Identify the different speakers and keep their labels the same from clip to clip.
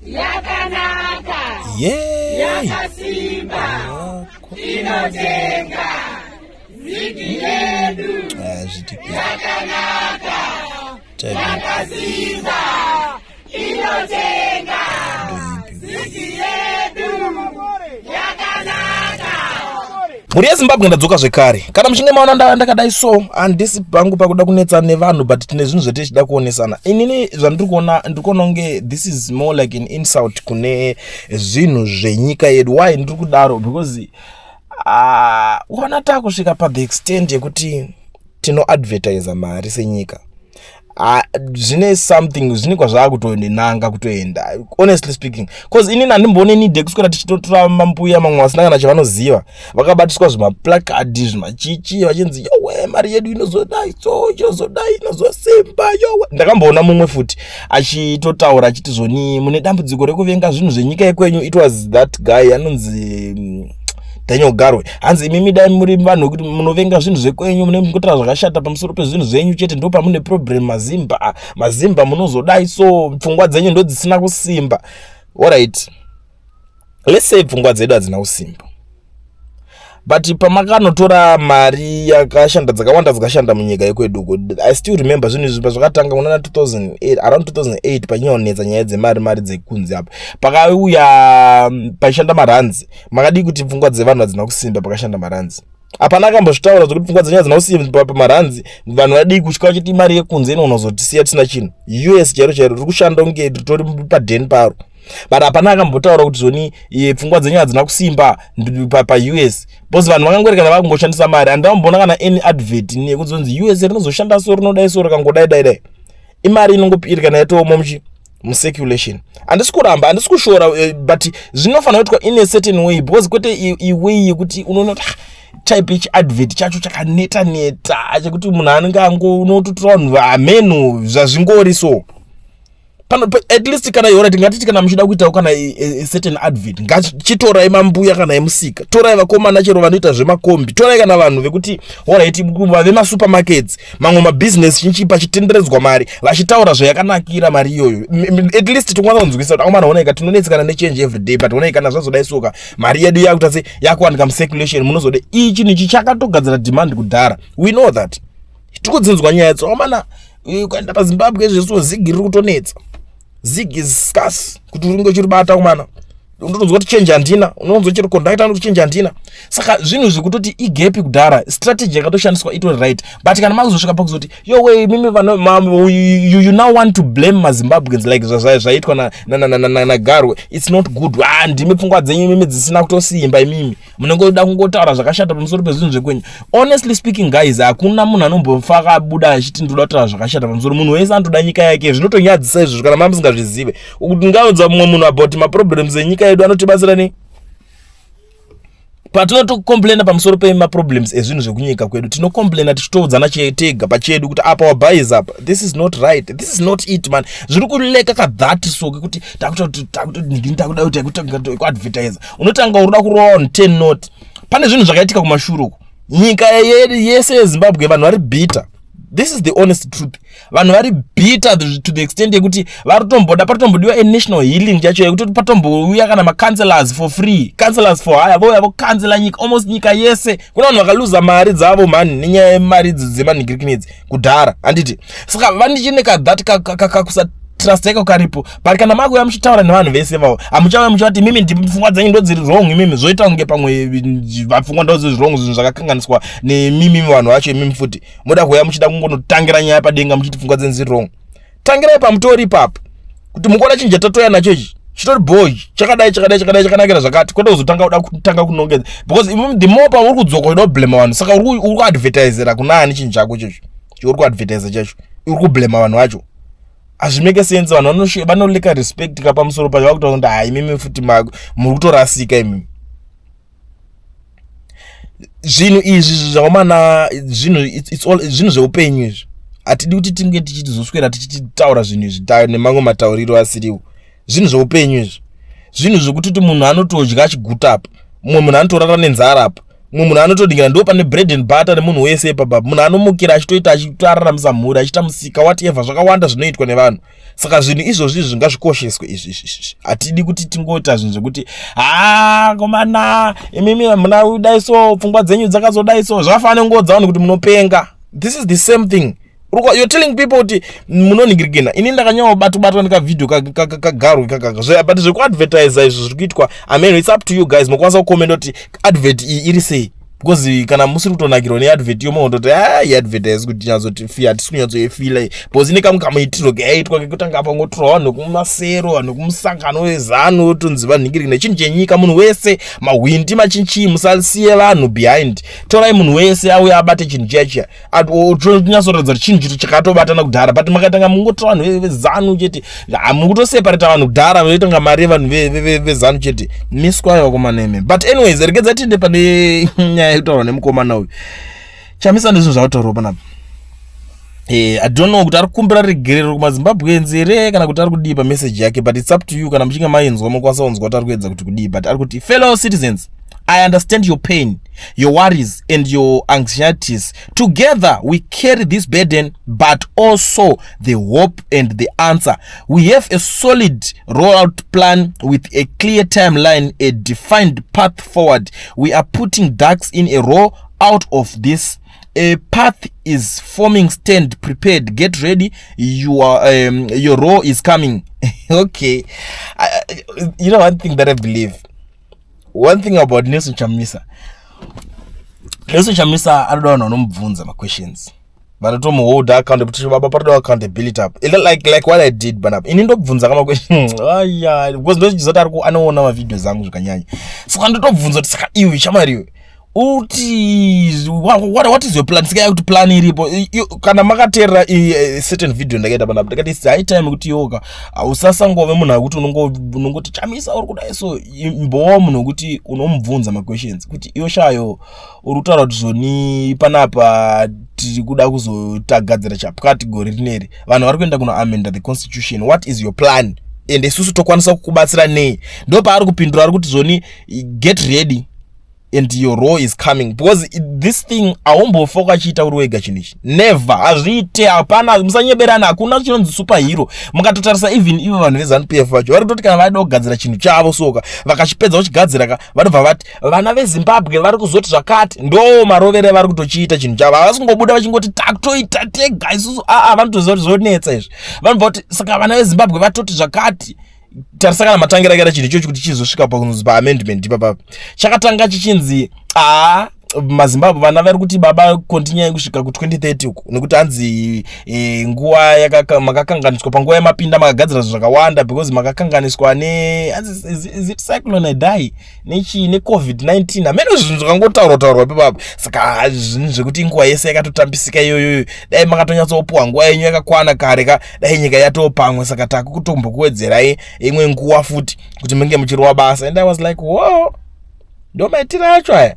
Speaker 1: yakanaka yakasimba inotenga zigi yedu yakanaka yakasimba inotenga zigi yedu yakanaka.
Speaker 2: Muri yeZimbabwe ndadzoka zvekare. Kana muchinge maona ndakadai so handisi pangu pakuda kunetsana nevanhu, but tine zvinhu zvetichida kuonesana. Inini zvandiri kuona kunge this is more like an insult kune zvinhu zvenyika yedu. Why ndiri kudaro? Because ukaona takusvika pa the extent yekuti tino advertise mari senyika. Zvine kwazvakutoendenanga kutoenda, honestly speaking, because inini handimboone need kuswera tichitotora mambuya mamwe vasina kana chavanoziva vakabatiswa zvimaplakadhi zvimachichi vachinzi yowe mari yedu inozodai so inozodai inozosimba yowe. Ndakamboona mumwe futi achitotaura achiti zvoni mune dambudziko rekuvenga zvinhu zvenyika yekwenyu. It was that guy anonzi Daniel Garwe. Hanzi imimi dai muri vanhu kuti munovenga zvinhu zvekwenyu, mune mukutara zvakashata pamusoro pezvinhu zvenyu chete, ndo pamune problem mazimba munozodai so pfungwa dzenyu ndo dzisina kusimba. Alright, let's say pfungwa dzedu hadzina kusimba, but pamakanotora mari yakashanda dzakawanda dzakashanda munyika yekwedu. I still remember zvinhu izvi zvakatanga kuna 2008, around 2008 panyonetsa nyaya dzemari dzekunzi apa pakauya paishanda maranzi. Makadi kuti pfungwa dzevanhu hadzina kusimba pakashanda maranzi. Apana akambozvitaura zvokuti pfungwa dzenyu hadzina kusimba pamaranzi. Vanhu vadii kusvika vachiti mari yekunze inonozotisiya tisina chinhu. US chairo riri kushanda kunge ritori padheni paro. But hapana akambotaura kuti zvoni pfungwa dzenyu hadzina kusimba pa US. Because vanhu vakangoreka vakangoshandisa mari. Handambona kana any advert nekuzonzi US rinozoshanda so rinodai so rikangodai. Imari inongopiri kana yatooma mucirculation. Handisi kuramba, handisi kushora, but zvinofanira kuitwa in a certain way, because kwete iway yekuti unoona type each advert chacho chakaneta chekuti munhu anenge unototora vanhu ameno zvazvingori so. At least kana yora tingati kana muchida kuita kana a certain advert ngachitorai mambuya kana emusika, torai vakomana chero vanoita zvemakombi, torai kana vanhu vekuti alright vema supermarkets, mamwe mabusiness chinchipa chitenderedzwa mari vachitaura zvayakanakira mari iyoyo. At least tongwana kunzwisa kuti akomana onaika tinonetsekana nechange every day, but onaika kana zvazodai soka mari yedu yakuita se yakuwanika mucirculation munozode ichi nichi chakatogadzira demand kudhara. We know that. Tikudzinzwa nyaya yadzo akomana ukaenda paZimbabwe zveso zigi riri kutonetsa. Zig is scarce kuti uringo chiribata kumana unotozwa kuti change handina, unonzwa chiri conductor kuti change handina. Saka zvinhu zvekutoti igap kudhara strategy yakatoshandiswa ito right, but kana makuzosvika pakuzoti yo way mimi you now want to blame maZimbabweans like zvaitwa na Garwe. It's not good. Ndimi pfungwa dzenyu mimi dzisina kutosimba imimi munongoda kungotaura zvakashata pamusoro pezvinhu zvekwenyu. Honestly speaking guys, hakuna munhu anombofaka abuda achiti ndoda kutaura zvakashata pamusoro. Munhu wese anotoda nyika yake. Zvinotonyadzisa izvo kana mamusingazvizive kuti ngaudza mumwe munhu about ma problems enyika yedu anotibatsira nei. Patinotokomplaina pamusoro pema problems ezvinhu zvekunyika kwedu, tinokomplaina tichitoudzana tega pachedu kuti apa wabhais apa. This is not right. This is not it man. Zviri kuleka kadhati so kuti takuda kuti advertise. Unotanga uruda kurowa on 10 note. Pane zvinhu zvakaitika kumashure uko. Nyika yese yeZimbabwe vanhu vari bitter. This is the honest truth. Vanhu vari bitter to the extent yekuti patombodiwa a national healing chacho yekuti patombouya kana ma-councillors for free, councillors for hire, vouya vocancela nyika, almost nyika yese. Kuna vanhu vakaluza mari dzavo mani nenyaya yemari dzemanhingirikinedzi kudhara handiti. Saka vanichine kadhati kakusatrust yako karipo, but kana makuya muchitaura nevanhu vese vavo hamuchauya muchati mimi pfungwa dzenyu ndo dziri wrong, imimi zoita kunge pamwe pfungwa ndo dziri wrong, zvinhu zvakakanganiswa nemimi vanhu vacho imimi futi. Moda kuya muchida kungotangira nyaya padenga muchiti pfungwa dzenyu dziri wrong. Tangirai pamutori ipapo kuti mukuona chinhu chatatoya nacho ichi chitori boy chakadai chakanakira zvakati, kwete kuzotanga kunongedza, because the more pa uri kudzoka uida kublema vanhu. Saka uri kuadvertisera kuna ani chinhu chako ichocho uri kuadvertisa chacho, uri kublema vanhu vacho. Azvimeke sense. Vanhu vanoleka respect kapamusoro pacho vakuti kuti hai mimi futi muri kutorasika imimi. Zvinhu izvi zvakomana zvinhu zveupenyu izvi hatidi kuti tinge tichizoswera tichitaura zvinhu izvi nemamwe matauriro asiriwo. Zvinhu zveupenyu izvi, zvinhu zvekuti munhu anotodya achiguta apa, mumwe munhu anotorara nenzara apa, munhu anotodingira ndo pane bread and butter nemunhu wese papa. Munhu anomukira achitoita achitoraramisa mhuri achiita musika whatever zvakawanda zvinoitwa nevanhu. Saka zvinhu izvozvi zvingazvikosheswe izvi. Hatidi kuti tingoita zvinhu zvekuti komana imimi muna dai so pfungwa dzenyu dzakazodai so zvafana ngodzawo kuti munopenga. This is the same thing. You're telling people kuti munoningirikina. Ini ndakanyawo batwa ndika video kagaru but zvekuadvertise izvo zviri kuitwa. I mean it's up to you guys. Mukwanisa kucomment kuti advert iri sei. Because kana musiri kutonakirwa neadvert yomondoti advertise kuti nyazoti fee hatisi kunyatsoifila because ine kamuitirwo kaitwa kekutanga apa ngotorwa nokumasero nokumusangano wezano tonzi vanhingirikina chinhu chenyika. Munhu wese mahwindi machinchi musasiye vanhu behind. Torai munhu wese auya abate chinhu chiya tonyatsoratidza kuti chinhu chito chakatobatana kudhara but makatanga mungotora vanhu vezano chete mukutoseparata vanhu kudhara veitanga mari yevanhu vezano chete miswayo komaneme. But anyways regedza tinde pane kutaura nemukomana uyu chamisa ndizvo zvakutaura panapa. I don't know kuti ari kukumbira regerero kumazimbabwenzi here kana kuti ari kudipa message yake but it's up to you. Kana muchinge mainzwa mukwanisa kunzwa kuti ari kuedza kuti kudii but ari kuti fellow citizens, I understand your pain, your worries and your anxieties. Together we carry this burden but also the hope and the answer. We have a solid rollout plan with a clear timeline, a defined path forward. We are putting ducks in a row out of this. A path is forming. Stand prepared, get ready, your row is coming. Okay, you know one thing that I believe, one thing about Nelson Chamisa anoda vanhu vanomubvunza questions vanotomuhold accountability up like what I did banapa. Ini ndobvunza kama questions because ndochizoti anoona mavideo zangu zvakanyanya saka ndotobvunza kuti saka iwe chamariwe uti what is your plan? Sika kuti plan iripo kana makateerera certain video ndakaita panapa ndakati it's high time kuti yoka ausasangove munhu akuti unongoti Chamisa uri kudai so imbowa munhu kuti unomubvunza questions kuti iyo shayo uri kutaura kuti zvoni panapa tiri kuda kuzotagadzira chapakati gore rineri vanhu vari kuenda kuno amend the constitution. What is your plan? And isusu tokwanisa kukubatsira nei? Ndo paari kupindura ari kuti zvoni get ready and your row is coming because this thing aumbofoka achiita uri wega chinichi never azviite. Hapana, musanyeberana, hakuna chinonzi superhero. Mukatotarisa even ivo vanhu veZANU-PF vacho vari kutoti kana vaida kugadzira chinhu chavo soka vakachipedza kuchigadzira vanobva vati vana veZimbabwe vari kuzoti zvakati ndo marovere vari kutochiita chinhu chavo. Havasi kungobuda vachingoti takutoita tega isusu vanotoziva kuti zvonetsa izvi. Vanobva kuti saka vana veZimbabwe vatoti zvakati. Tarisa kana matangira akaita chinhu ichocho kuti chizosvika paamendment ipapa chakatanga chichinzi maZimbabwe vana vari kuti baba kontinyai kusvika ku2030 uku nekuti hanzi nguva makakanganiswa panguva yemapinda makagadzira zvakawanda because makakanganiswa is it cyclone Idai neCovid-19 amene zvinhu zvakangotaurwa pepapa. Saka zvinhu zvekuti nguva yese yakatotambisika iyoyo dai makatonyatsopuwa nguva yenyu yakakwana kare dai nyika yatopamwe saka takutombokuwedzerai imwe nguva futi kuti munge muchirwa basa. And I was like whoa ndo maitira acho aya.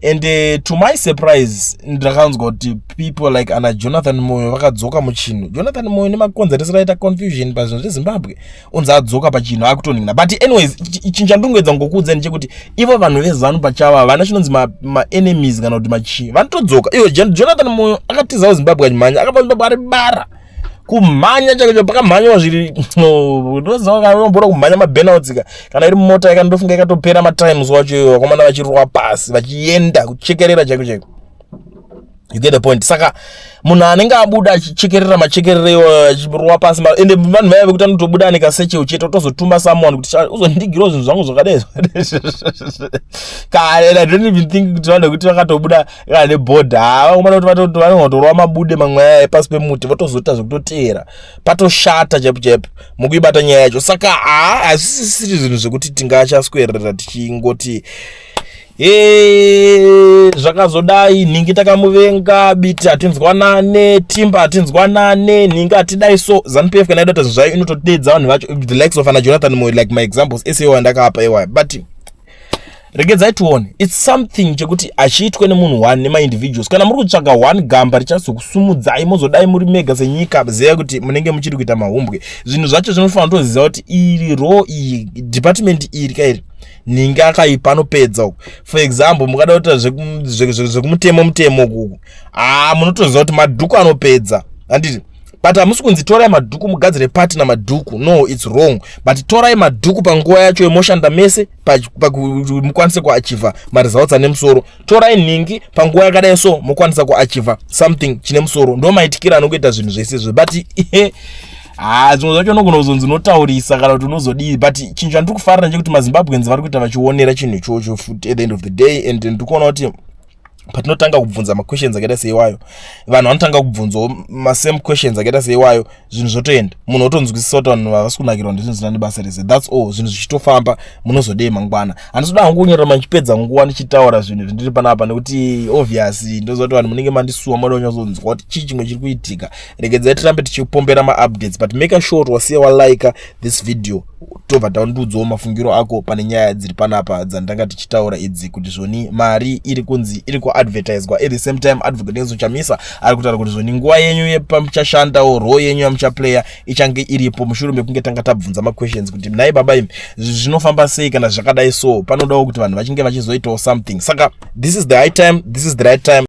Speaker 2: And to my surprise ndakanzwa kuti people like ana Jonathan Moyo vakadzoka muchinhu. Jonathan Moyo nemakonzeresera aita confusion pazvinhu zveZimbabwe unzi adzoka pachinhu akutoningina. But anyways chinhu chandingoedza ngokuudzeni chekuti ivo vanhu vezanu pachavo havana chinonzi ma-enemies kana kuti machi vanotodzoka. Iwo Jonathan Moyo akatizawo Zimbabwe achimhanya akabva Zimbabwe ari bara kumhanya chakacho pakamhanywa zviri ndozakamboda kumhanya maburnouts kana iri mota yakandofunga yakatopera matimes wacho vakomana vachirwa pasi vachienda kuchekerera chaiko. You get the point. Saka munhu anenge abuda achichekerera machekerero achirwa pasi ende vanhu vaya vekuti anotobuda nekaseche ucheta utozotuma someone kuti uzondigirawo zvinhu zvangu zvakadai kare. I don't even think kuti vanhu kuti vakatobuda kana nebhodha vakomana kuti vanongotorwa mabude mamwe aya pasi pemuti votozoita zvekutoteera patoshata chaipo mukuibata nyaya yacho. Saka hazvisisiri zvinhu zvekuti tingachaswerera tichingoti zvakazodai ningi takamuvenga biti hatinzwanane timba hatinzwanane ningi hatidai so ZANU-PF kana idota zvayo inotodedza vanhu vacho the likes of ana Jonathan Moyo like my examples esewa ndakapa ewa. But regedzai tione it's something chekuti achiitwe nemunhu one nema-individuals. Kana muri kutsvaga one gamba richazokusumudzai mozodai muri mega senyika ziyai kuti munenge muchiri kuita mahumbwe. Zvinhu zvacho zvinofanira kutoziva kuti iri row iyi department iri kairi ningi akaipa anopedza uku. For example mukada kuita zvekumutemo uku munotoziva kuti madhuku anopedza handiti. But hamusi kunzi torai madhuku mugadzire pati namadhuku, no, it's wrong. But torai madhuku panguva yacho yemoshanda mese mukwanise kuachiva maresults ane musoro. Torai ningi panguva yakadai so mukwanisa kuachiva something chine musoro. Ndo maitikira anokuita zvinhu zvese izvo. But zvimwe zvacho unogona kuzonzi unotaurisa kana kuti unozodii. But chinhu chandiri kufarira ndechekuti maZimbabweans vari kuita vachionera chinhu ichocho futi at the end of the day. And ndikuona kuti patinotanga kubvunza questions akaita seiwayo, vanhu vanotanga kubvunzawo same questions akaita seiwayo, zvinhu zvotoenda. Munhu otonzwisisa kuti vanhu havasi kunakirwa ndezvinhu zvinani basa rese. That's all. Zvinhu zvichitofamba munozodei mangwana. Handinoda hangu kunyorera mandichipedza nguva ndichitaura zvinhu zvindiri panapa nekuti obviously ndoziva kuti vanhu munenge mandisuwa moda kunyatsokunzwa kuti chii chimwe chiri kuitika. Regedzai tirambe tichipombera maupdates, but make sure kuti wasiya walike this video tobva taundudzawo mafungiro ako pane nyaya dziri panapa dzandanga tichitaura idzi, kuti zvoni mari iri kunzi iri kuadvertiswa. At the same time Advocate Nelson Chamisa ari kutaura kuti zvoni nguva yenyu yepamuchashandawo role yenyu yamuchaplaya ichange iripo mushure mekunge tanga tabvunza questions kuti nai baba imi zvinofamba sei kana zvakadai so. Panodawo kuti vanhu vachinge vachizoitawo something. Saka this is the right time.